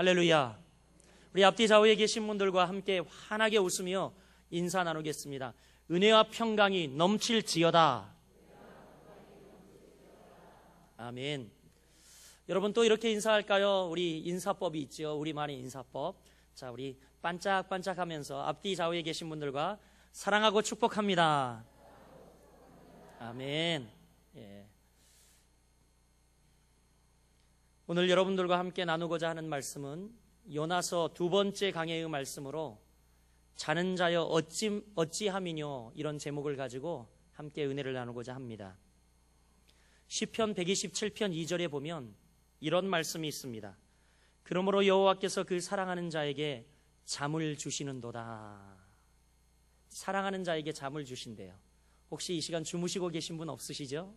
할렐루야. 우리 앞뒤 좌우에 계신 분들과 함께 환하게 웃으며 인사 나누겠습니다. 은혜와 평강이 넘칠지어다. 아멘. 여러분 또 이렇게 인사할까요? 우리 인사법이 있죠. 우리만의 인사법. 자, 우리 반짝반짝하면서 앞뒤 좌우에 계신 분들과 사랑하고 축복합니다. 아멘. 예. 오늘 여러분들과 함께 나누고자 하는 말씀은 요나서 2번째 강해의 말씀으로 자는 자여 어찌함이뇨, 이런 제목을 가지고 함께 은혜를 나누고자 합니다. 시편 127편 2절에 보면 이런 말씀이 있습니다. 그러므로 여호와께서 그 사랑하는 자에게 잠을 주시는도다. 사랑하는 자에게 잠을 주신대요. 혹시 이 시간 주무시고 계신 분 없으시죠?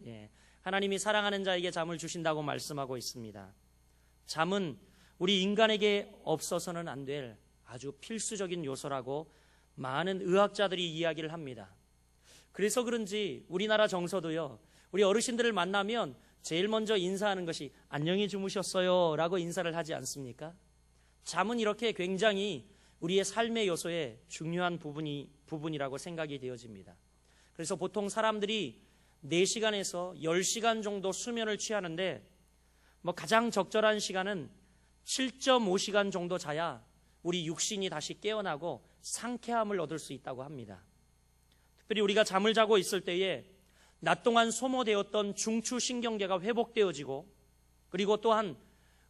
예. 하나님이 사랑하는 자에게 잠을 주신다고 말씀하고 있습니다. 잠은 우리 인간에게 없어서는 안 될 아주 필수적인 요소라고 많은 의학자들이 이야기를 합니다. 그래서 그런지 우리나라 정서도요, 우리 어르신들을 만나면 제일 먼저 인사하는 것이 안녕히 주무셨어요 라고 인사를 하지 않습니까? 잠은 이렇게 굉장히 우리의 삶의 요소의 중요한 부분이라고 생각이 되어집니다. 그래서 보통 사람들이 4시간에서 10시간 정도 수면을 취하는데 가장 적절한 시간은 7.5시간 정도 자야 우리 육신이 다시 깨어나고 상쾌함을 얻을 수 있다고 합니다. 특별히 우리가 잠을 자고 있을 때에 낮 동안 소모되었던 중추신경계가 회복되어지고, 그리고 또한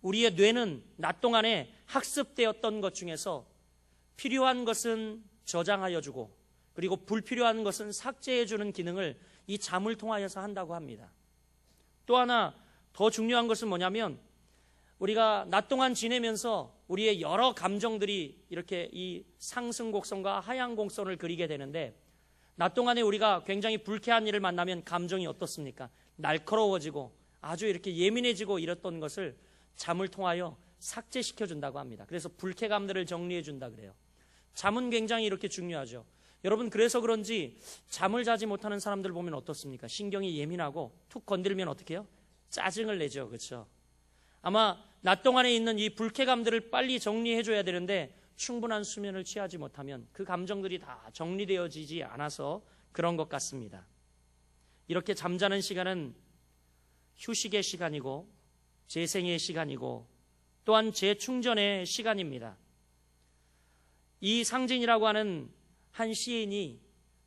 우리의 뇌는 낮 동안에 학습되었던 것 중에서 필요한 것은 저장하여 주고 그리고 불필요한 것은 삭제해 주는 기능을 이 잠을 통하여서 한다고 합니다. 또 하나 더 중요한 것은 뭐냐면, 우리가 낮 동안 지내면서 우리의 여러 감정들이 이렇게 이 상승 곡선과 하향 곡선을 그리게 되는데, 낮 동안에 우리가 굉장히 불쾌한 일을 만나면 감정이 어떻습니까? 날카로워지고 아주 이렇게 예민해지고 이랬던 것을 잠을 통하여 삭제시켜 준다고 합니다. 그래서 불쾌감들을 정리해 준다 그래요. 잠은 굉장히 이렇게 중요하죠. 여러분, 그래서 그런지 잠을 자지 못하는 사람들 보면 어떻습니까? 신경이 예민하고 툭 건드리면 어떻게 해요? 짜증을 내죠. 그렇죠? 아마 낮 동안에 있는 이 불쾌감들을 빨리 정리해 줘야 되는데 충분한 수면을 취하지 못하면 그 감정들이 다 정리되어지지 않아서 그런 것 같습니다. 이렇게 잠자는 시간은 휴식의 시간이고 재생의 시간이고 또한 재충전의 시간입니다. 이 상진이라고 하는 한 시인이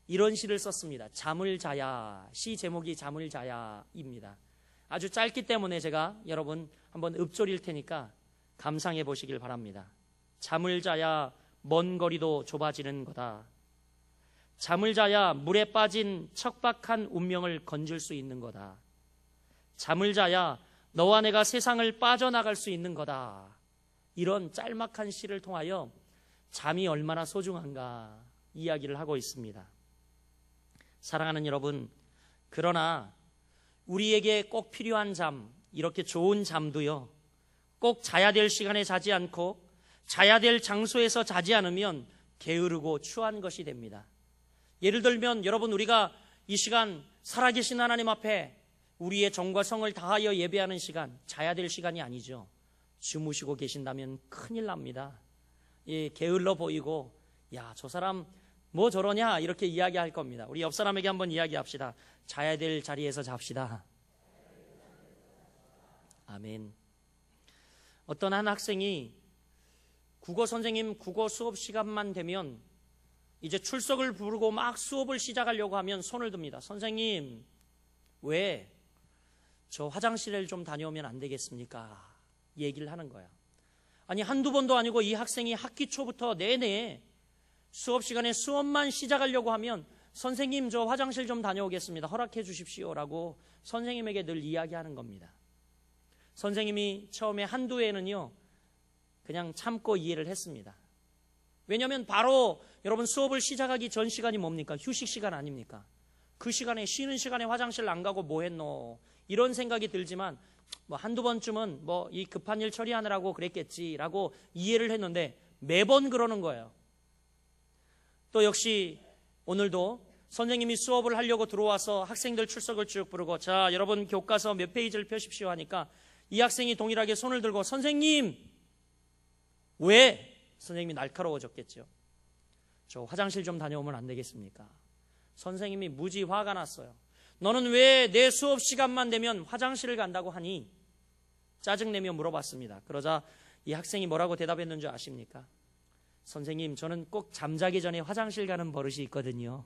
이런 시를 썼습니다. 잠을 자야. 시 제목이 잠을 자야입니다. 아주 짧기 때문에 제가 여러분 한번 읊조릴 테니까 감상해 보시길 바랍니다. 잠을 자야 먼 거리도 좁아지는 거다. 잠을 자야 물에 빠진 척박한 운명을 건질 수 있는 거다. 잠을 자야 너와 내가 세상을 빠져나갈 수 있는 거다. 이런 짤막한 시를 통하여 잠이 얼마나 소중한가 이야기를 하고 있습니다. 사랑하는 여러분, 그러나 우리에게 꼭 필요한 잠, 이렇게 좋은 잠도요, 꼭 자야 될 시간에 자지 않고 자야 될 장소에서 자지 않으면 게으르고 추한 것이 됩니다. 예를 들면 여러분, 우리가 이 시간 살아계신 하나님 앞에 우리의 정과 성을 다하여 예배하는 시간, 자야 될 시간이 아니죠. 주무시고 계신다면 큰일 납니다. 예, 게을러 보이고 야, 저 사람 뭐 저러냐 이렇게 이야기할 겁니다. 우리 옆 사람에게 한번 이야기합시다. 자야 될 자리에서 잡시다. 아멘. 어떤 한 학생이 국어 선생님 국어 수업 시간만 되면 이제 출석을 부르고 막 수업을 시작하려고 하면 손을 듭니다. 선생님, 왜 저 화장실을 좀 다녀오면 안 되겠습니까? 얘기를 하는 거야. 아니, 한두 번도 아니고 이 학생이 학기 초부터 내내 수업 시간에 수업만 시작하려고 하면 선생님, 저 화장실 좀 다녀오겠습니다. 허락해 주십시오 라고 선생님에게 늘 이야기하는 겁니다. 선생님이 처음에 한두 해는요 그냥 참고 이해를 했습니다. 왜냐하면 바로 여러분 수업을 시작하기 전 시간이 뭡니까? 휴식 시간 아닙니까? 그 시간에, 쉬는 시간에 화장실 안 가고 뭐 했노? 이런 생각이 들지만 뭐 한두 번쯤은 뭐 이 급한 일 처리하느라고 그랬겠지라고 이해를 했는데 매번 그러는 거예요. 또 역시 오늘도 선생님이 수업을 하려고 들어와서 학생들 출석을 쭉 부르고, 자, 여러분 교과서 몇 페이지를 펴십시오 하니까 이 학생이 동일하게 손을 들고 선생님, 왜? 선생님이 날카로워졌겠죠. 저 화장실 좀 다녀오면 안 되겠습니까? 선생님이 무지 화가 났어요. 너는 왜 내 수업 시간만 되면 화장실을 간다고 하니? 짜증내며 물어봤습니다. 그러자 이 학생이 뭐라고 대답했는 줄 아십니까? 선생님, 저는 꼭 잠자기 전에 화장실 가는 버릇이 있거든요.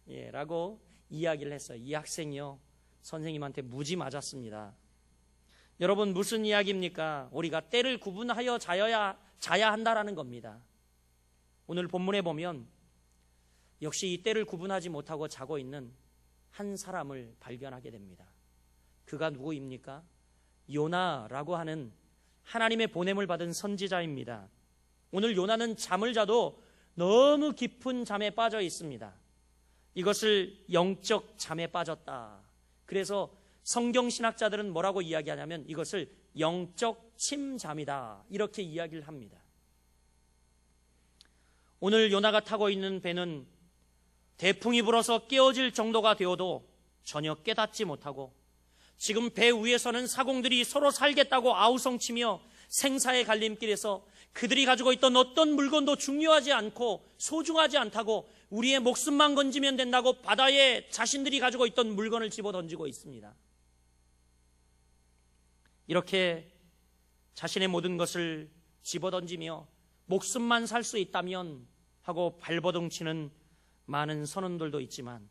예, 라고 이야기를 했어요. 이 학생이요, 선생님한테 무지 맞았습니다. 여러분, 무슨 이야기입니까? 우리가 때를 구분하여 자야 한다라는 겁니다. 오늘 본문에 보면 역시 이 때를 구분하지 못하고 자고 있는 한 사람을 발견하게 됩니다. 그가 누구입니까? 요나라고 하는 하나님의 보냄을 받은 선지자입니다. 오늘 요나는 잠을 자도 너무 깊은 잠에 빠져 있습니다. 이것을 영적 잠에 빠졌다. 그래서 성경신학자들은 뭐라고 이야기하냐면 이것을 영적 침잠이다, 이렇게 이야기를 합니다. 오늘 요나가 타고 있는 배는 대풍이 불어서 깨어질 정도가 되어도 전혀 깨닫지 못하고 지금 배 위에서는 사공들이 서로 살겠다고 아우성치며 생사의 갈림길에서 그들이 가지고 있던 어떤 물건도 중요하지 않고 소중하지 않다고 우리의 목숨만 건지면 된다고 바다에 자신들이 가지고 있던 물건을 집어던지고 있습니다. 이렇게 자신의 모든 것을 집어던지며 목숨만 살 수 있다면 하고 발버둥치는 많은 선원들도 있지만,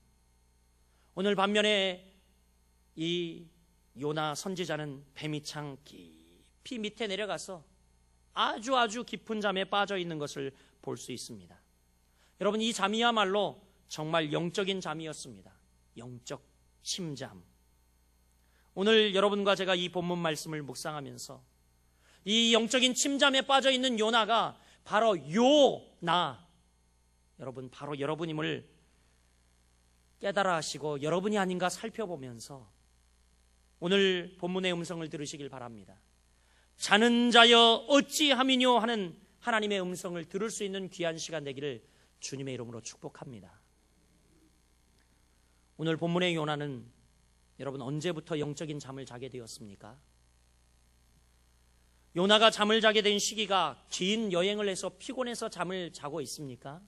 오늘 반면에 이 요나 선지자는 뱀이창 깊이 밑에 내려가서 아주 깊은 잠에 빠져 있는 것을 볼 수 있습니다. 여러분, 이 잠이야말로 정말 영적인 잠이었습니다. 영적 침잠. 오늘 여러분과 제가 이 본문 말씀을 묵상하면서 이 영적인 침잠에 빠져 있는 요나가 바로 요나, 여러분, 바로 여러분임을 깨달아 하시고 여러분이 아닌가 살펴보면서 오늘 본문의 음성을 들으시길 바랍니다. 자는 자여 어찌함이뇨 하는 하나님의 음성을 들을 수 있는 귀한 시간 되기를 주님의 이름으로 축복합니다. 오늘 본문의 요나는 여러분 언제부터 영적인 잠을 자게 되었습니까? 요나가 잠을 자게 된 시기가 긴 여행을 해서 피곤해서 잠을 자고 있습니까?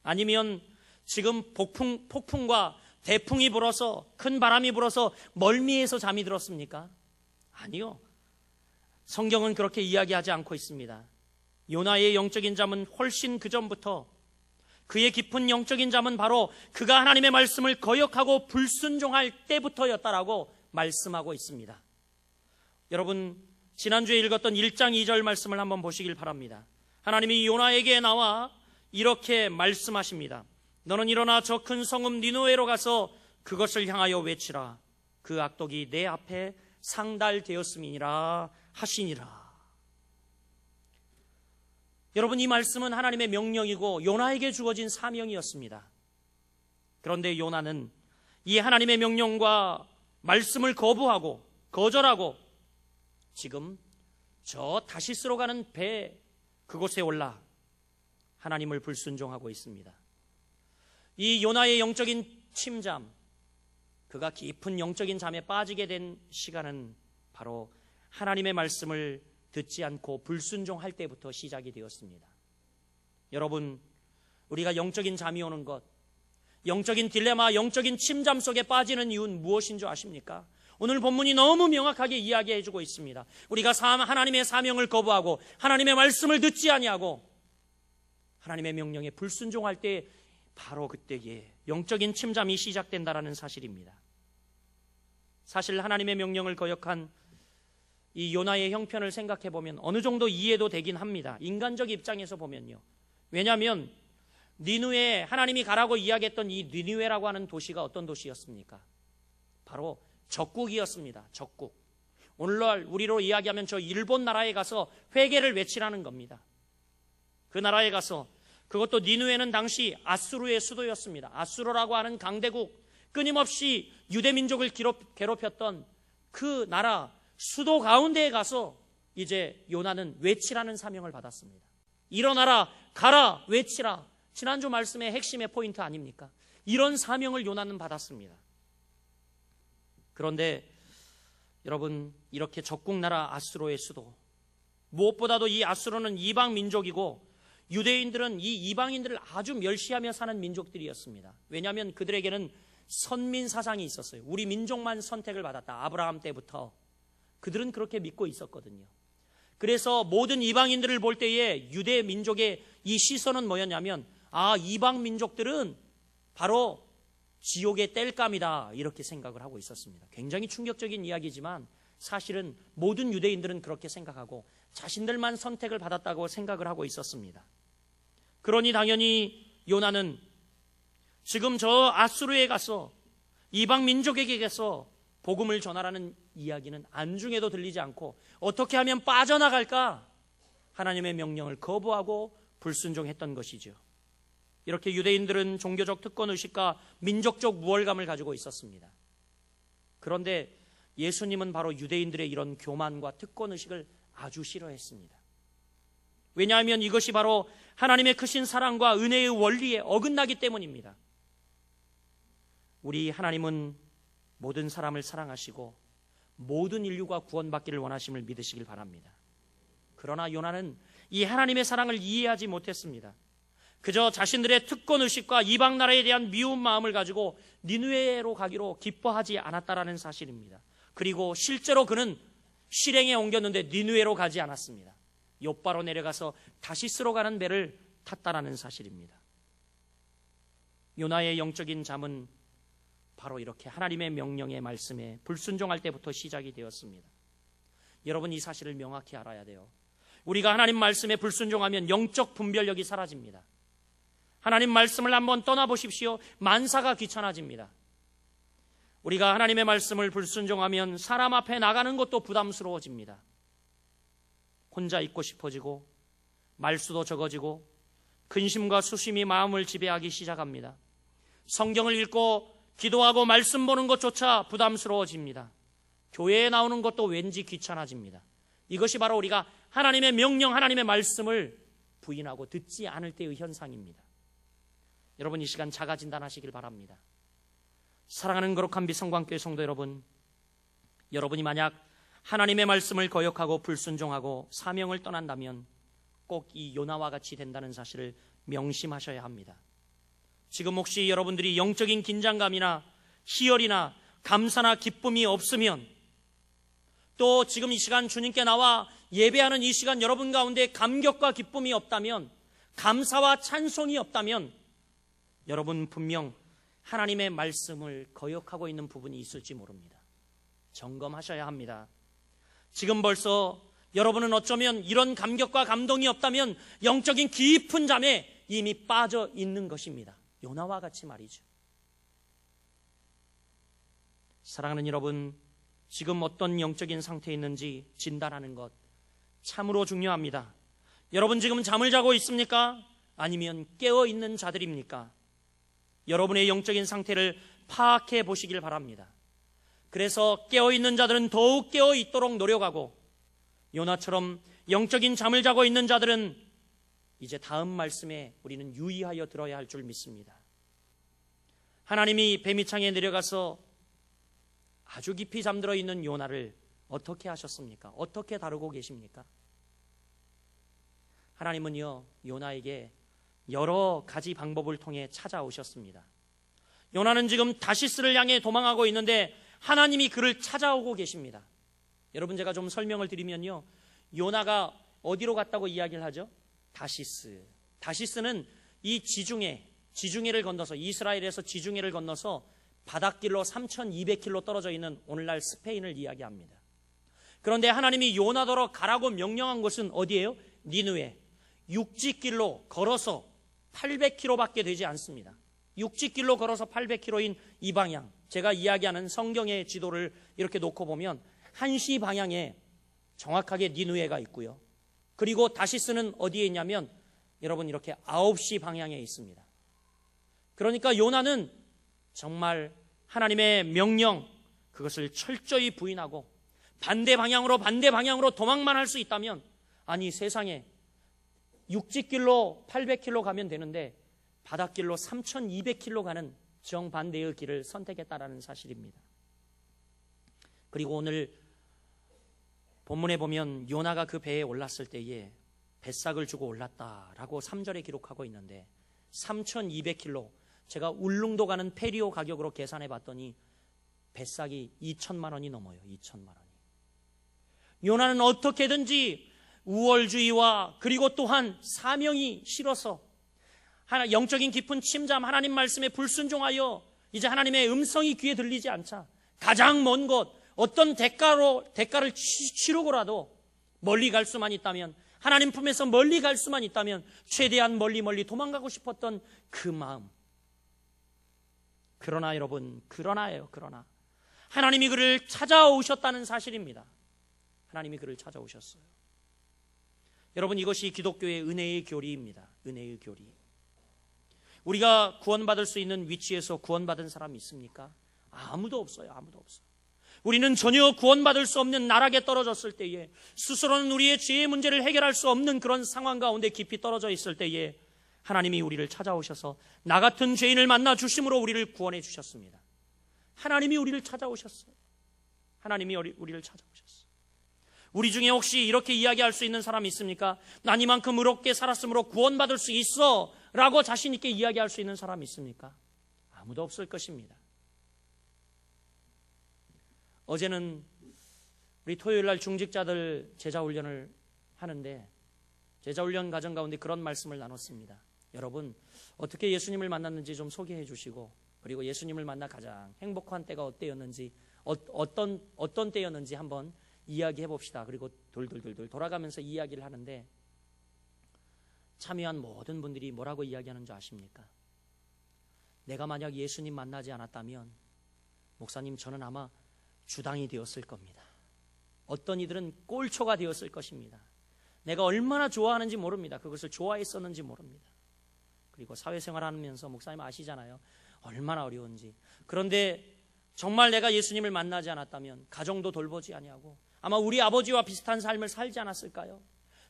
아니면 지금 폭풍과 대풍이 불어서, 큰 바람이 불어서 멀미해서 잠이 들었습니까? 아니요. 성경은 그렇게 이야기하지 않고 있습니다. 요나의 영적인 잠은 훨씬 그 전부터, 그의 깊은 영적인 잠은 바로 그가 하나님의 말씀을 거역하고 불순종할 때부터였다라고 말씀하고 있습니다. 여러분, 지난주에 읽었던 1장 2절 말씀을 한번 보시길 바랍니다. 하나님이 요나에게 나와 이렇게 말씀하십니다. 너는 일어나 저 큰 성읍 니느웨로 가서 그것을 향하여 외치라. 그 악독이 내 앞에 상달되었음이니라 하시니라. 여러분, 이 말씀은 하나님의 명령이고 요나에게 주어진 사명이었습니다. 그런데 요나는 이 하나님의 명령과 말씀을 거부하고 거절하고 지금 저 다시스로 가는 배 그곳에 올라 하나님을 불순종하고 있습니다. 이 요나의 영적인 침잠, 그가 깊은 영적인 잠에 빠지게 된 시간은 바로 하나님의 말씀을 듣지 않고 불순종할 때부터 시작이 되었습니다. 여러분, 우리가 영적인 잠이 오는 것, 영적인 딜레마, 영적인 침잠 속에 빠지는 이유는 무엇인 줄 아십니까? 오늘 본문이 너무 명확하게 이야기해 주고 있습니다. 우리가 하나님의 사명을 거부하고 하나님의 말씀을 듣지 아니하고 하나님의 명령에 불순종할 때 바로 그때에 영적인 침잠이 시작된다라는 사실입니다. 사실 하나님의 명령을 거역한 이 요나의 형편을 생각해 보면 어느 정도 이해도 되긴 합니다. 인간적 입장에서 보면요. 왜냐하면 니느웨, 하나님이 가라고 이야기했던 이 니느웨라고 하는 도시가 어떤 도시였습니까? 바로 적국이었습니다. 적국. 오늘날 우리로 이야기하면 저 일본 나라에 가서 회개를 외치라는 겁니다. 그 나라에 가서, 그것도 니느웨는 당시 아수르의 수도였습니다. 아수르라고 하는 강대국, 끊임없이 유대민족을 괴롭혔던 그 나라 수도 가운데에 가서 이제 요나는 외치라는 사명을 받았습니다. 일어나라, 가라, 외치라. 지난주 말씀의 핵심의 포인트 아닙니까? 이런 사명을 요나는 받았습니다. 그런데 여러분, 이렇게 적국 나라 아수르의 수도, 무엇보다도 이 아수르는 이방 민족이고 유대인들은 이 이방인들을 아주 멸시하며 사는 민족들이었습니다. 왜냐하면 그들에게는 선민 사상이 있었어요. 우리 민족만 선택을 받았다. 아브라함 때부터 그들은 그렇게 믿고 있었거든요. 그래서 모든 이방인들을 볼 때에 유대 민족의 이 시선은 뭐였냐면, 이방 민족들은 바로 지옥의 땔감이다, 이렇게 생각을 하고 있었습니다. 굉장히 충격적인 이야기지만 사실은 모든 유대인들은 그렇게 생각하고 자신들만 선택을 받았다고 생각을 하고 있었습니다. 그러니 당연히 요나는 지금 저 아수르에 가서 이방 민족에게 가서 복음을 전하라는 이야기는 안중에도 들리지 않고 어떻게 하면 빠져나갈까? 하나님의 명령을 거부하고 불순종했던 것이죠. 이렇게 유대인들은 종교적 특권의식과 민족적 무월감을 가지고 있었습니다. 그런데 예수님은 바로 유대인들의 이런 교만과 특권의식을 아주 싫어했습니다. 왜냐하면 이것이 바로 하나님의 크신 사랑과 은혜의 원리에 어긋나기 때문입니다. 우리 하나님은 모든 사람을 사랑하시고 모든 인류가 구원받기를 원하심을 믿으시길 바랍니다. 그러나 요나는 이 하나님의 사랑을 이해하지 못했습니다. 그저 자신들의 특권의식과 이방 나라에 대한 미운 마음을 가지고 니느웨로 가기로 기뻐하지 않았다라는 사실입니다. 그리고 실제로 그는 실행에 옮겼는데 니느웨로 가지 않았습니다. 욥바로 내려가서 다시스로 가는 배를 탔다라는 사실입니다. 요나의 영적인 잠은 바로 이렇게 하나님의 명령의 말씀에 불순종할 때부터 시작이 되었습니다. 여러분, 이 사실을 명확히 알아야 돼요. 우리가 하나님 말씀에 불순종하면 영적 분별력이 사라집니다. 하나님 말씀을 한번 떠나보십시오. 만사가 귀찮아집니다. 우리가 하나님의 말씀을 불순종하면 사람 앞에 나가는 것도 부담스러워집니다. 혼자 있고 싶어지고 말수도 적어지고 근심과 수심이 마음을 지배하기 시작합니다. 성경을 읽고 기도하고 말씀 보는 것조차 부담스러워집니다. 교회에 나오는 것도 왠지 귀찮아집니다. 이것이 바로 우리가 하나님의 명령, 하나님의 말씀을 부인하고 듣지 않을 때의 현상입니다. 여러분, 이 시간 자가 진단하시길 바랍니다. 사랑하는 거룩한 비성광교회 성도 여러분, 여러분이 만약 하나님의 말씀을 거역하고 불순종하고 사명을 떠난다면 꼭 이 요나와 같이 된다는 사실을 명심하셔야 합니다. 지금 혹시 여러분들이 영적인 긴장감이나 희열이나 감사나 기쁨이 없으면, 또 지금 이 시간 주님께 나와 예배하는 이 시간 여러분 가운데 감격과 기쁨이 없다면, 감사와 찬송이 없다면 여러분 분명 하나님의 말씀을 거역하고 있는 부분이 있을지 모릅니다. 점검하셔야 합니다. 지금 벌써 여러분은 어쩌면 이런 감격과 감동이 없다면 영적인 깊은 잠에 이미 빠져 있는 것입니다. 요나와 같이 말이죠. 사랑하는 여러분, 지금 어떤 영적인 상태에 있는지 진단하는 것 참으로 중요합니다. 여러분 지금 잠을 자고 있습니까? 아니면 깨어있는 자들입니까? 여러분의 영적인 상태를 파악해 보시길 바랍니다. 그래서 깨어있는 자들은 더욱 깨어있도록 노력하고, 요나처럼 영적인 잠을 자고 있는 자들은 이제 다음 말씀에 우리는 유의하여 들어야 할 줄 믿습니다. 하나님이 뱀이창에 내려가서 아주 깊이 잠들어 있는 요나를 어떻게 하셨습니까? 어떻게 다루고 계십니까? 하나님은요, 요나에게 여러 가지 방법을 통해 찾아오셨습니다. 요나는 지금 다시스를 향해 도망하고 있는데 하나님이 그를 찾아오고 계십니다. 여러분, 제가 좀 설명을 드리면요, 요나가 어디로 갔다고 이야기를 하죠? 다시스. 다시스는 이 지중해를 건너서, 이스라엘에서 지중해를 건너서 바닷길로 3,200km 떨어져 있는 오늘날 스페인을 이야기합니다. 그런데 하나님이 요나더러 가라고 명령한 곳은 어디예요? 니느웨. 육지길로 걸어서 800km밖에 되지 않습니다. 육지길로 걸어서 800km인 이 방향, 제가 이야기하는 성경의 지도를 이렇게 놓고 보면 1시 방향에 정확하게 니느웨가 있고요. 그리고 다시스는 어디에 있냐면 여러분 이렇게 9시 방향에 있습니다. 그러니까 요나는 정말 하나님의 명령, 그것을 철저히 부인하고 반대 방향으로 도망만 할 수 있다면, 아니 세상에 육지길로 800km 가면 되는데 바닷길로 3,200km 가는 정반대의 길을 선택했다라는 사실입니다. 그리고 오늘 본문에 보면 요나가 그 배에 올랐을 때에 뱃삭을 주고 올랐다라고 3절에 기록하고 있는데 3,200km, 제가 울릉도 가는 페리오 가격으로 계산해 봤더니 뱃삭이 2천만 원이 넘어요. 2천만 원이. 요나는 어떻게든지 우월주의와 그리고 또한 사명이 싫어서 영적인 깊은 침잠, 하나님 말씀에 불순종하여 이제 하나님의 음성이 귀에 들리지 않자 가장 먼 곳, 어떤 대가를 치르고라도 멀리 갈 수만 있다면, 하나님 품에서 멀리 갈 수만 있다면 최대한 멀리 도망가고 싶었던 그 마음. 그러나 여러분, 그러나 하나님이 그를 찾아오셨다는 사실입니다. 하나님이 그를 찾아오셨어요. 여러분, 이것이 기독교의 은혜의 교리입니다. 은혜의 교리. 우리가 구원받을 수 있는 위치에서 구원받은 사람이 있습니까? 아무도 없어요. 아무도 없어요. 우리는 전혀 구원받을 수 없는 나락에 떨어졌을 때에, 스스로는 우리의 죄의 문제를 해결할 수 없는 그런 상황 가운데 깊이 떨어져 있을 때에 하나님이 우리를 찾아오셔서 나 같은 죄인을 만나 주심으로 우리를 구원해 주셨습니다. 하나님이 우리를 찾아오셨어요. 하나님이 우리를 찾아오셨어요. 우리 중에 혹시 이렇게 이야기할 수 있는 사람이 있습니까? 난 이만큼 의롭게 살았으므로 구원받을 수 있어 라고 자신 있게 이야기할 수 있는 사람이 있습니까? 아무도 없을 것입니다. 어제는 우리 토요일날 중직자들 제자훈련을 하는데 제자훈련 과정 가운데 그런 말씀을 나눴습니다. 여러분, 어떻게 예수님을 만났는지 좀 소개해 주시고, 그리고 예수님을 만나 가장 행복한 때가 어때였는지, 어떤 때였는지 한번 이야기해 봅시다. 그리고 돌돌 돌아가면서 이야기를 하는데 참여한 모든 분들이 뭐라고 이야기하는 줄 아십니까? 내가 만약 예수님 만나지 않았다면 목사님, 저는 아마 주당이 되었을 겁니다. 어떤 이들은 꼴초가 되었을 것입니다. 내가 얼마나 좋아하는지 모릅니다. 그것을 좋아했었는지 모릅니다. 그리고 사회생활 하면서 목사님 아시잖아요. 얼마나 어려운지. 그런데 정말 내가 예수님을 만나지 않았다면 가정도 돌보지 아니하고 아마 우리 아버지와 비슷한 삶을 살지 않았을까요?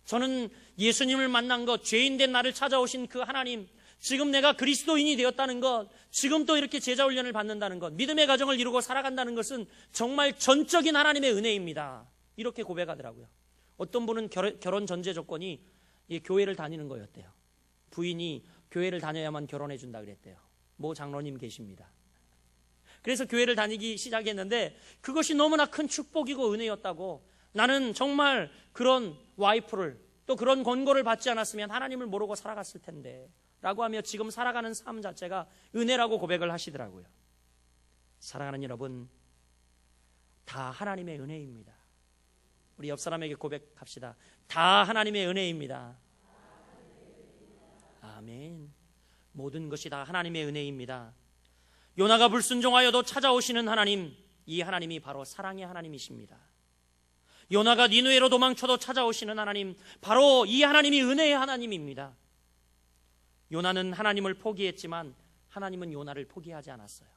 저는 예수님을 만난 것, 죄인된 나를 찾아오신 그 하나님, 지금 내가 그리스도인이 되었다는 것, 지금 또 이렇게 제자훈련을 받는다는 것, 믿음의 가정을 이루고 살아간다는 것은 정말 전적인 하나님의 은혜입니다. 이렇게 고백하더라고요. 어떤 분은 결혼 전제 조건이 교회를 다니는 거였대요. 부인이 교회를 다녀야만 결혼해 준다 그랬대요. 모 장로님 계십니다. 그래서 교회를 다니기 시작했는데 그것이 너무나 큰 축복이고 은혜였다고, 나는 정말 그런 와이프를, 또 그런 권고를 받지 않았으면 하나님을 모르고 살아갔을 텐데 라고 하며 지금 살아가는 삶 자체가 은혜라고 고백을 하시더라고요. 사랑하는 여러분, 다 하나님의 은혜입니다. 우리 옆 사람에게 고백합시다. 다 하나님의 은혜입니다. 아멘. 모든 것이 다 하나님의 은혜입니다. 요나가 불순종하여도 찾아오시는 하나님, 이 하나님이 바로 사랑의 하나님이십니다. 요나가 니느웨로 도망쳐도 찾아오시는 하나님, 바로 이 하나님이 은혜의 하나님입니다. 요나는 하나님을 포기했지만 하나님은 요나를 포기하지 않았어요.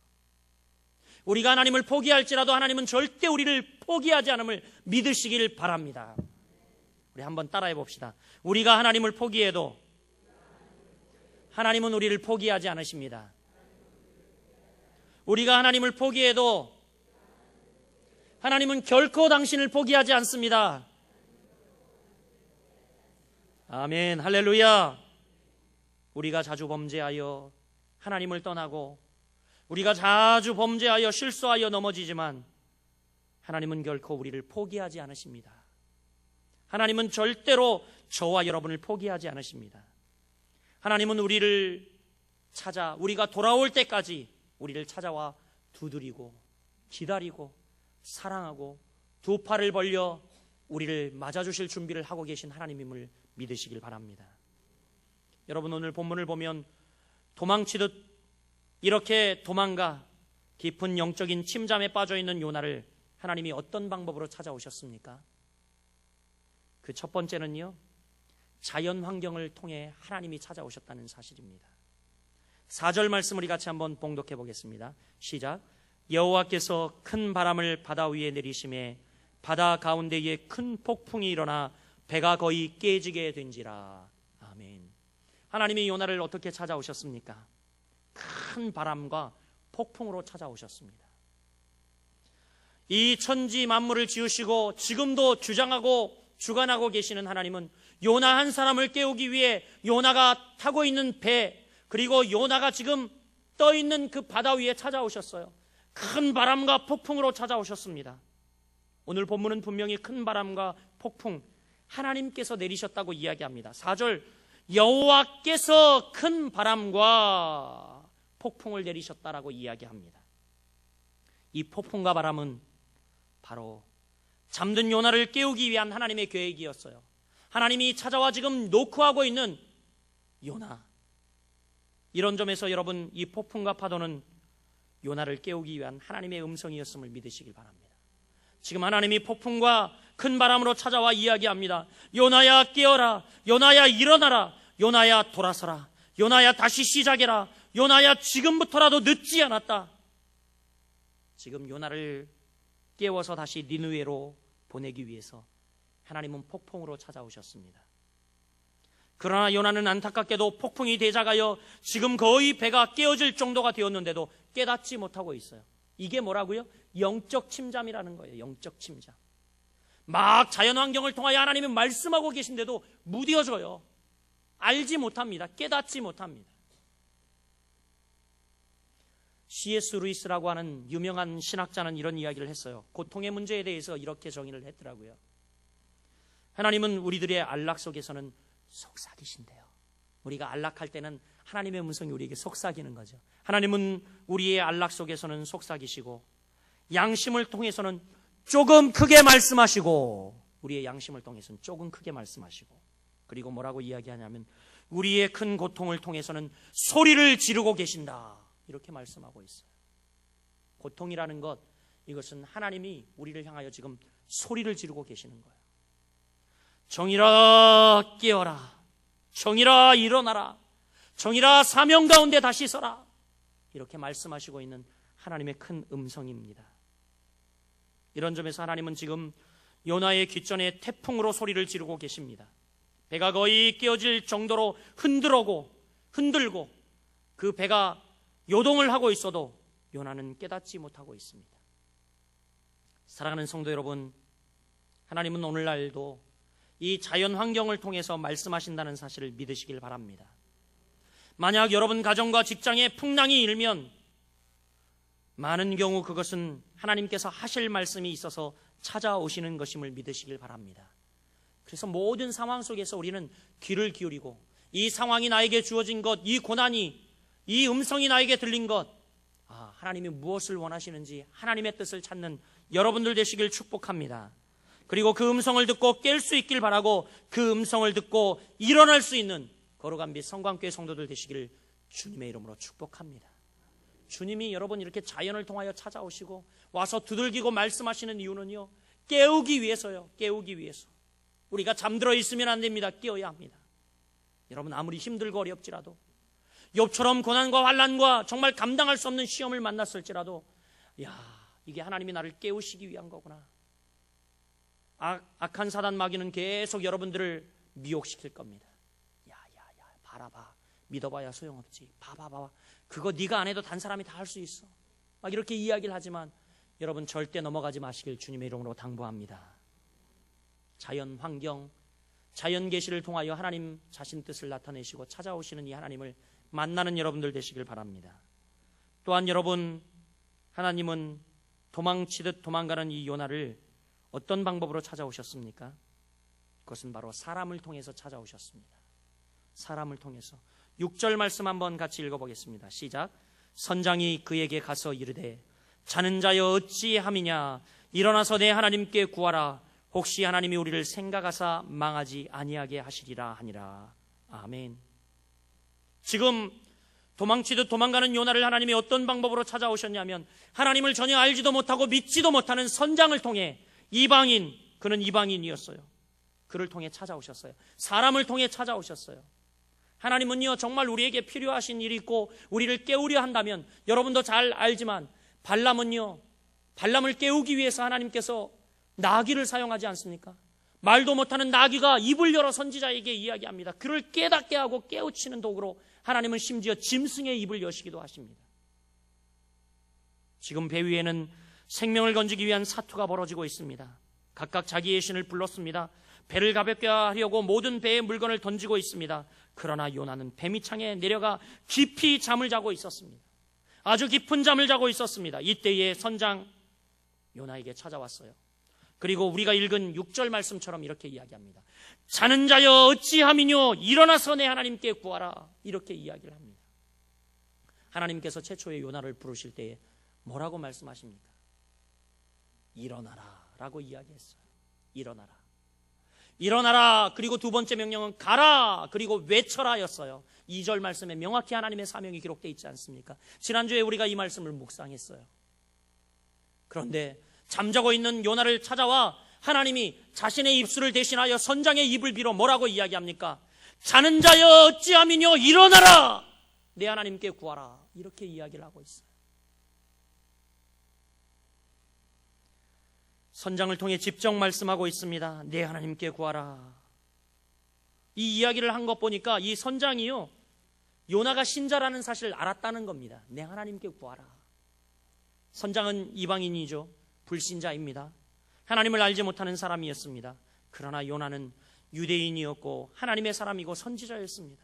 우리가 하나님을 포기할지라도 하나님은 절대 우리를 포기하지 않음을 믿으시길 바랍니다. 우리 한번 따라해 봅시다. 우리가 하나님을 포기해도 하나님은 우리를 포기하지 않으십니다. 우리가 하나님을 포기해도 하나님은 결코 당신을 포기하지 않습니다. 아멘, 할렐루야. 우리가 자주 범죄하여 하나님을 떠나고 우리가 자주 범죄하여 실수하여 넘어지지만 하나님은 결코 우리를 포기하지 않으십니다. 하나님은 절대로 저와 여러분을 포기하지 않으십니다. 하나님은 우리를 찾아 우리가 돌아올 때까지 우리를 찾아와 두드리고 기다리고 사랑하고 두 팔을 벌려 우리를 맞아주실 준비를 하고 계신 하나님임을 믿으시길 바랍니다. 여러분, 오늘 본문을 보면 도망치듯 이렇게 도망가 깊은 영적인 침잠에 빠져있는 요나를 하나님이 어떤 방법으로 찾아오셨습니까? 그 첫 번째는요, 자연 환경을 통해 하나님이 찾아오셨다는 사실입니다. 4절 말씀 우리 같이 한번 봉독해 보겠습니다. 시작. 여호와께서 큰 바람을 바다 위에 내리심에 바다 가운데에 큰 폭풍이 일어나 배가 거의 깨지게 된지라. 아멘. 하나님이 요나를 어떻게 찾아오셨습니까? 큰 바람과 폭풍으로 찾아오셨습니다. 이 천지 만물을 지으시고 지금도 주장하고 주관하고 계시는 하나님은 요나 한 사람을 깨우기 위해 요나가 타고 있는 배, 그리고 요나가 지금 떠 있는 그 바다 위에 찾아오셨어요. 큰 바람과 폭풍으로 찾아오셨습니다. 오늘 본문은 분명히 큰 바람과 폭풍, 하나님께서 내리셨다고 이야기합니다. 4절, 여호와께서 큰 바람과 폭풍을 내리셨다라고 이야기합니다. 이 폭풍과 바람은 바로 잠든 요나를 깨우기 위한 하나님의 계획이었어요. 하나님이 찾아와 지금 노크하고 있는 요나, 이런 점에서 여러분, 이 폭풍과 파도는 요나를 깨우기 위한 하나님의 음성이었음을 믿으시길 바랍니다. 지금 하나님이 폭풍과 큰 바람으로 찾아와 이야기합니다. 요나야 깨어라, 요나야 일어나라, 요나야 돌아서라, 요나야 다시 시작해라, 요나야 지금부터라도 늦지 않았다. 지금 요나를 깨워서 다시 니느웨로 보내기 위해서 하나님은 폭풍으로 찾아오셨습니다. 그러나 요나는 안타깝게도 폭풍이 대작하여 지금 거의 배가 깨어질 정도가 되었는데도 깨닫지 못하고 있어요. 이게 뭐라고요? 영적 침잠이라는 거예요. 영적 침잠. 막 자연환경을 통하여 하나님이 말씀하고 계신데도 무뎌져요. 알지 못합니다. 깨닫지 못합니다. C.S. 루이스라고 하는 유명한 신학자는 이런 이야기를 했어요. 고통의 문제에 대해서 이렇게 정의를 했더라고요. 하나님은 우리들의 안락 속에서는 속삭이신대요. 우리가 안락할 때는 하나님의 음성이 우리에게 속삭이는 거죠. 하나님은 우리의 안락 속에서는 속삭이시고, 양심을 통해서는 조금 크게 말씀하시고, 우리의 양심을 통해서는 조금 크게 말씀하시고, 그리고 뭐라고 이야기하냐면 우리의 큰 고통을 통해서는 소리를 지르고 계신다, 이렇게 말씀하고 있어요. 고통이라는 것, 이것은 하나님이 우리를 향하여 지금 소리를 지르고 계시는 거예요. 정의라 깨어라, 정의라 일어나라, 정의라 사명 가운데 다시 서라, 이렇게 말씀하시고 있는 하나님의 큰 음성입니다. 이런 점에서 하나님은 지금 요나의 귓전에 태풍으로 소리를 지르고 계십니다. 배가 거의 깨어질 정도로 흔들고 그 배가 요동을 하고 있어도 요나는 깨닫지 못하고 있습니다. 사랑하는 성도 여러분, 하나님은 오늘날도 이 자연 환경을 통해서 말씀하신다는 사실을 믿으시길 바랍니다. 만약 여러분 가정과 직장에 풍랑이 일면 많은 경우 그것은 하나님께서 하실 말씀이 있어서 찾아오시는 것임을 믿으시길 바랍니다. 그래서 모든 상황 속에서 우리는 귀를 기울이고, 이 상황이 나에게 주어진 것, 이 고난이, 이 음성이 나에게 들린 것, 하나님이 무엇을 원하시는지 하나님의 뜻을 찾는 여러분들 되시길 축복합니다. 그리고 그 음성을 듣고 깰 수 있길 바라고, 그 음성을 듣고 일어날 수 있는 거룩한 빛 성광교회 성도들 되시기를 주님의 이름으로 축복합니다. 주님이 여러분 이렇게 자연을 통하여 찾아오시고 와서 두들기고 말씀하시는 이유는요, 깨우기 위해서요. 깨우기 위해서. 우리가 잠들어 있으면 안 됩니다. 깨어야 합니다. 여러분, 아무리 힘들고 어렵지라도, 욥처럼 고난과 환난과 정말 감당할 수 없는 시험을 만났을지라도, 이게 하나님이 나를 깨우시기 위한 거구나. 악한 사단 마귀는 계속 여러분들을 미혹시킬 겁니다. 봐라, 믿어봐야 소용없지. 봐봐, 그거 네가 안 해도 다른 사람이 다 할 수 있어. 막 이렇게 이야기를 하지만 여러분 절대 넘어가지 마시길 주님의 이름으로 당부합니다. 자연 환경, 자연 계시를 통하여 하나님 자신 뜻을 나타내시고 찾아오시는 이 하나님을 만나는 여러분들 되시길 바랍니다. 또한 여러분, 하나님은 도망치듯 도망가는 이 요나를 어떤 방법으로 찾아오셨습니까? 그것은 바로 사람을 통해서 찾아오셨습니다. 사람을 통해서. 6절 말씀 한번 같이 읽어보겠습니다. 시작. 선장이 그에게 가서 이르되 자는 자여 어찌함이냐, 일어나서 내 하나님께 구하라. 혹시 하나님이 우리를 생각하사 망하지 아니하게 하시리라 하니라. 아멘. 지금 도망치듯 도망가는 요나를 하나님이 어떤 방법으로 찾아오셨냐면, 하나님을 전혀 알지도 못하고 믿지도 못하는 선장을 통해, 이방인, 그는 이방인이었어요. 그를 통해 찾아오셨어요. 사람을 통해 찾아오셨어요. 하나님은요, 정말 우리에게 필요하신 일이 있고 우리를 깨우려 한다면, 여러분도 잘 알지만 발람을 깨우기 위해서 하나님께서 나귀를 사용하지 않습니까? 말도 못하는 나귀가 입을 열어 선지자에게 이야기합니다. 그를 깨닫게 하고 깨우치는 도구로 하나님은 심지어 짐승의 입을 여시기도 하십니다. 지금 배 위에는 생명을 건지기 위한 사투가 벌어지고 있습니다. 각각 자기의 신을 불렀습니다. 배를 가볍게 하려고 모든 배의 물건을 던지고 있습니다. 그러나 요나는 배 밑창에 내려가 깊이 잠을 자고 있었습니다. 아주 깊은 잠을 자고 있었습니다. 이때에 선장 요나에게 찾아왔어요. 그리고 우리가 읽은 6절 말씀처럼 이렇게 이야기합니다. 자는 자여 어찌함이뇨 일어나서 내 하나님께 구하라. 이렇게 이야기를 합니다. 하나님께서 최초의 요나를 부르실 때에 뭐라고 말씀하십니까? 일어나라 라고 이야기했어요. 일어나라. 일어나라. 그리고 두 번째 명령은 가라. 그리고 외쳐라 였어요. 2절 말씀에 명확히 하나님의 사명이 기록되어 있지 않습니까? 지난주에 우리가 이 말씀을 묵상했어요. 그런데 잠자고 있는 요나를 찾아와 하나님이 자신의 입술을 대신하여 선장의 입을 빌어 뭐라고 이야기합니까? 자는 자여 어찌함이뇨 일어나라. 내 하나님께 구하라. 이렇게 이야기를 하고 있어요. 선장을 통해 직접 말씀하고 있습니다. 내 하나님께 구하라. 이 이야기를 한 것 보니까 이 선장이요, 요나가 신자라는 사실을 알았다는 겁니다. 내 하나님께 구하라. 선장은 이방인이죠. 불신자입니다. 하나님을 알지 못하는 사람이었습니다. 그러나 요나는 유대인이었고 하나님의 사람이고 선지자였습니다.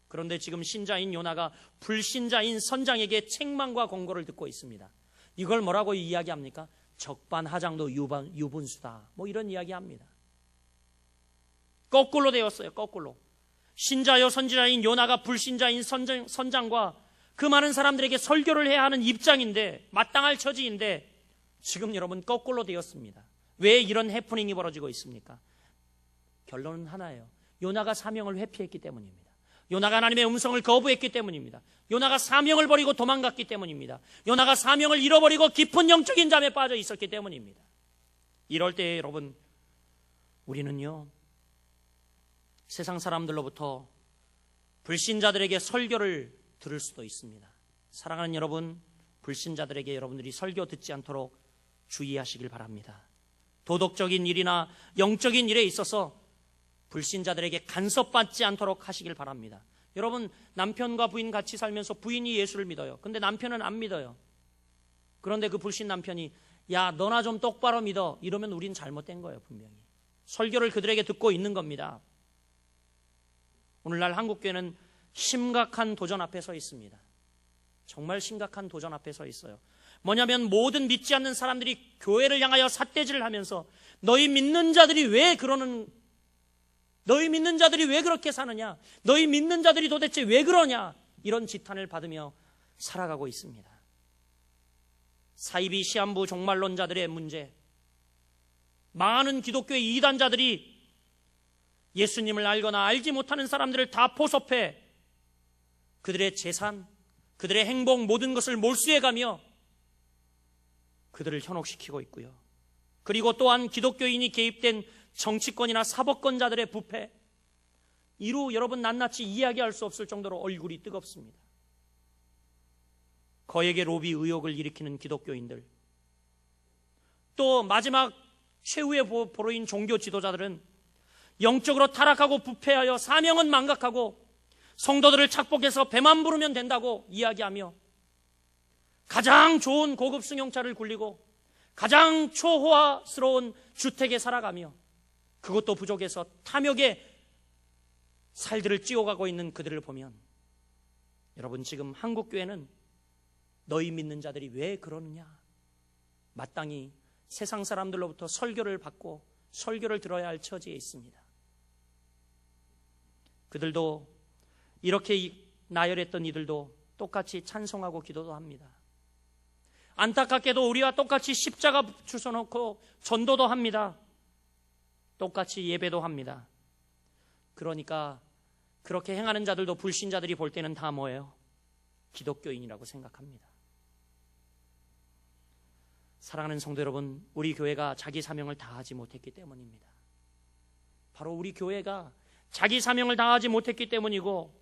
그런데 지금 신자인 요나가 불신자인 선장에게 책망과 권고를 듣고 있습니다. 이걸 뭐라고 이야기합니까? 적반하장도 유분수다. 뭐 이런 이야기합니다. 거꾸로 되었어요. 거꾸로. 신자요 선지자인 요나가 불신자인 선장과 그 많은 사람들에게 설교를 해야 하는 입장인데, 마땅할 처지인데 지금 여러분 거꾸로 되었습니다. 왜 이런 해프닝이 벌어지고 있습니까? 결론은 하나예요. 요나가 사명을 회피했기 때문입니다. 요나가 하나님의 음성을 거부했기 때문입니다. 요나가 사명을 버리고 도망갔기 때문입니다. 요나가 사명을 잃어버리고 깊은 영적인 잠에 빠져 있었기 때문입니다. 이럴 때 여러분, 우리는요, 세상 사람들로부터 불신자들에게 설교를 들을 수도 있습니다. 사랑하는 여러분, 불신자들에게 여러분들이 설교 듣지 않도록 주의하시길 바랍니다. 도덕적인 일이나 영적인 일에 있어서 불신자들에게 간섭받지 않도록 하시길 바랍니다. 여러분, 남편과 부인 같이 살면서 부인이 예수를 믿어요. 근데 남편은 안 믿어요. 그런데 그 불신 남편이 야, 너나 좀 똑바로 믿어. 이러면 우린 잘못된 거예요, 분명히. 설교를 그들에게 듣고 있는 겁니다. 오늘날 한국교회는 심각한 도전 앞에 서 있습니다. 정말 심각한 도전 앞에 서 있어요. 뭐냐면 모든 믿지 않는 사람들이 교회를 향하여 삿대질을 하면서 너희 믿는 자들이 왜 그렇게 사느냐? 너희 믿는 자들이 도대체 왜 그러냐? 이런 지탄을 받으며 살아가고 있습니다. 사이비 시한부 종말론자들의 문제, 많은 기독교의 이단자들이 예수님을 알거나 알지 못하는 사람들을 다 포섭해 그들의 재산, 그들의 행복, 모든 것을 몰수해가며 그들을 현혹시키고 있고요. 그리고 또한 기독교인이 개입된 정치권이나 사법권자들의 부패, 이루 여러분 낱낱이 이야기할 수 없을 정도로 얼굴이 뜨겁습니다. 거액의 로비 의혹을 일으키는 기독교인들, 또 마지막 최후의 보루인 종교 지도자들은 영적으로 타락하고 부패하여 사명은 망각하고 성도들을 착복해서 배만 부르면 된다고 이야기하며 가장 좋은 고급 승용차를 굴리고 가장 초호화스러운 주택에 살아가며 그것도 부족해서 탐욕의 살들을 찌워가고 있는 그들을 보면, 여러분, 지금 한국교회는 너희 믿는 자들이 왜 그러느냐, 마땅히 세상 사람들로부터 설교를 받고 설교를 들어야 할 처지에 있습니다. 그들도 이렇게 나열했던 이들도 똑같이 찬송하고 기도도 합니다. 안타깝게도 우리와 똑같이 십자가 주워놓고 전도도 합니다. 똑같이 예배도 합니다. 그러니까 그렇게 행하는 자들도 불신자들이 볼 때는 다 뭐예요? 기독교인이라고 생각합니다. 사랑하는 성도 여러분, 우리 교회가 자기 사명을 다하지 못했기 때문입니다. 바로 우리 교회가 자기 사명을 다하지 못했기 때문이고,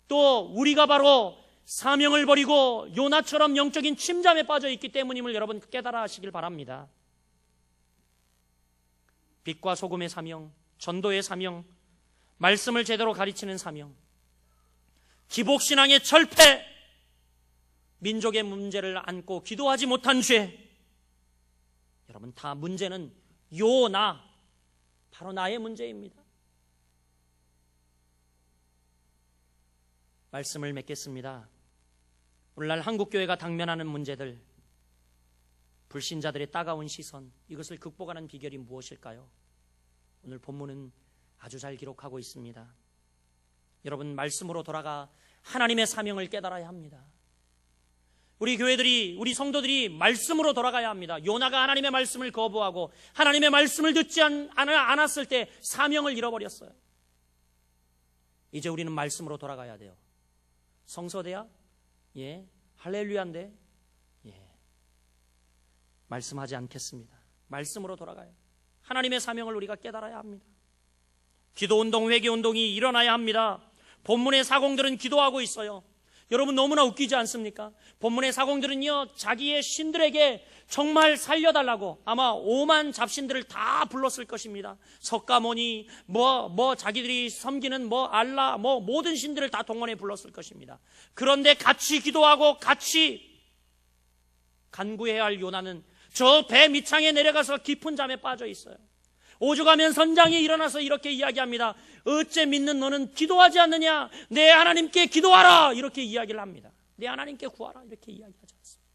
또 우리가 바로 사명을 버리고 요나처럼 영적인 침잠에 빠져 있기 때문임을 여러분 깨달아 하시길 바랍니다. 빛과 소금의 사명, 전도의 사명, 말씀을 제대로 가르치는 사명, 기복신앙의 철폐, 민족의 문제를 안고 기도하지 못한 죄, 여러분, 다 문제는 요나, 바로 나의 문제입니다. 말씀을 맺겠습니다. 오늘날 한국교회가 당면하는 문제들, 불신자들의 따가운 시선, 이것을 극복하는 비결이 무엇일까요? 오늘 본문은 아주 잘 기록하고 있습니다. 여러분, 말씀으로 돌아가 하나님의 사명을 깨달아야 합니다. 우리 교회들이, 우리 성도들이 말씀으로 돌아가야 합니다. 요나가 하나님의 말씀을 거부하고 하나님의 말씀을 듣지 않았을 때 사명을 잃어버렸어요. 이제 우리는 말씀으로 돌아가야 돼요. 성서대야? 예. 할렐루야인데? 예. 말씀하지 않겠습니다. 말씀으로 돌아가요. 하나님의 사명을 우리가 깨달아야 합니다. 기도운동, 회개운동이 일어나야 합니다. 본문의 사공들은 기도하고 있어요. 여러분, 너무나 웃기지 않습니까? 본문의 사공들은요, 자기의 신들에게 정말 살려달라고 아마 5만 잡신들을 다 불렀을 것입니다. 석가모니, 자기들이 섬기는 알라, 모든 신들을 다 동원해 불렀을 것입니다. 그런데 같이 기도하고 같이 간구해야 할 요나는 저 배 밑창에 내려가서 깊은 잠에 빠져 있어요. 오죽하면 선장이 일어나서 이렇게 이야기합니다. 어째 믿는 너는 기도하지 않느냐? 내 하나님께 기도하라! 이렇게 이야기를 합니다. 내 하나님께 구하라! 이렇게 이야기하지 않습니다.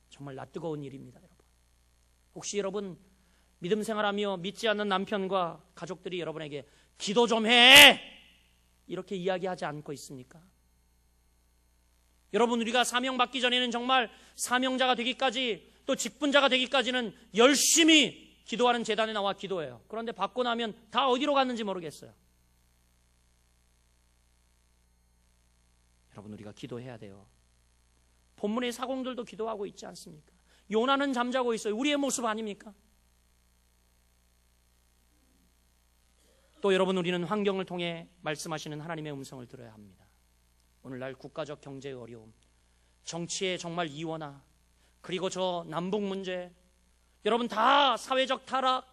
정말 낯뜨거운 일입니다, 여러분. 혹시 여러분 믿음 생활하며 믿지 않는 남편과 가족들이 여러분에게 기도 좀 해! 이렇게 이야기하지 않고 있습니까? 여러분, 우리가 사명 받기 전에는 정말 사명자가 되기까지, 또 직분자가 되기까지는 열심히 기도하는 재단에 나와 기도해요. 그런데 받고 나면 다 어디로 갔는지 모르겠어요. 여러분, 우리가 기도해야 돼요. 본문의 사공들도 기도하고 있지 않습니까? 요나는 잠자고 있어요. 우리의 모습 아닙니까? 또 여러분, 우리는 환경을 통해 말씀하시는 하나님의 음성을 들어야 합니다. 오늘날 국가적 경제의 어려움, 정치의 정말 이원화, 그리고 저 남북 문제, 여러분 다 사회적 타락,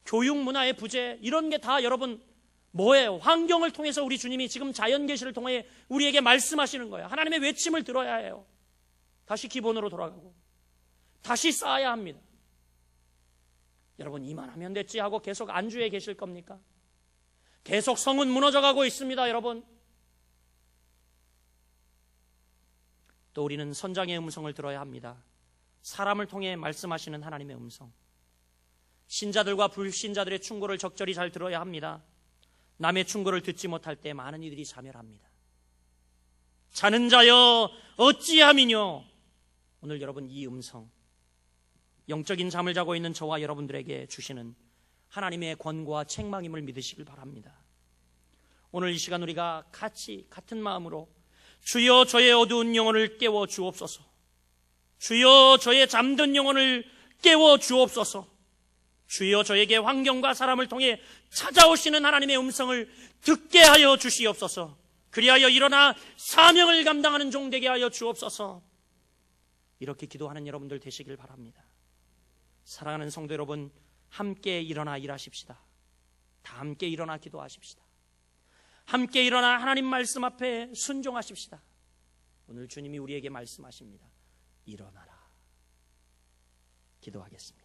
교육 문화의 부재, 이런 게 다 여러분 뭐예요? 환경을 통해서 우리 주님이 지금 자연계시를 통해 우리에게 말씀하시는 거예요. 하나님의 외침을 들어야 해요. 다시 기본으로 돌아가고 다시 쌓아야 합니다. 여러분, 이만하면 됐지 하고 계속 안주해 계실 겁니까? 계속 성은 무너져가고 있습니다, 여러분. 또 우리는 선장의 음성을 들어야 합니다. 사람을 통해 말씀하시는 하나님의 음성. 신자들과 불신자들의 충고를 적절히 잘 들어야 합니다. 남의 충고를 듣지 못할 때 많은 이들이 자멸합니다. 자는 자여 어찌함이뇨. 오늘 여러분, 이 음성, 영적인 잠을 자고 있는 저와 여러분들에게 주시는 하나님의 권고와 책망임을 믿으시길 바랍니다. 오늘 이 시간 우리가 같은 마음으로 주여 저의 어두운 영혼을 깨워 주옵소서, 주여 저의 잠든 영혼을 깨워 주옵소서, 주여 저에게 환경과 사람을 통해 찾아오시는 하나님의 음성을 듣게 하여 주시옵소서. 그리하여 일어나 사명을 감당하는 종 되게 하여 주옵소서. 이렇게 기도하는 여러분들 되시길 바랍니다. 사랑하는 성도 여러분, 함께 일어나 일하십시다. 다 함께 일어나 기도하십시다. 함께 일어나 하나님 말씀 앞에 순종하십시다. 오늘 주님이 우리에게 말씀하십니다. 일어나라. 기도하겠습니다.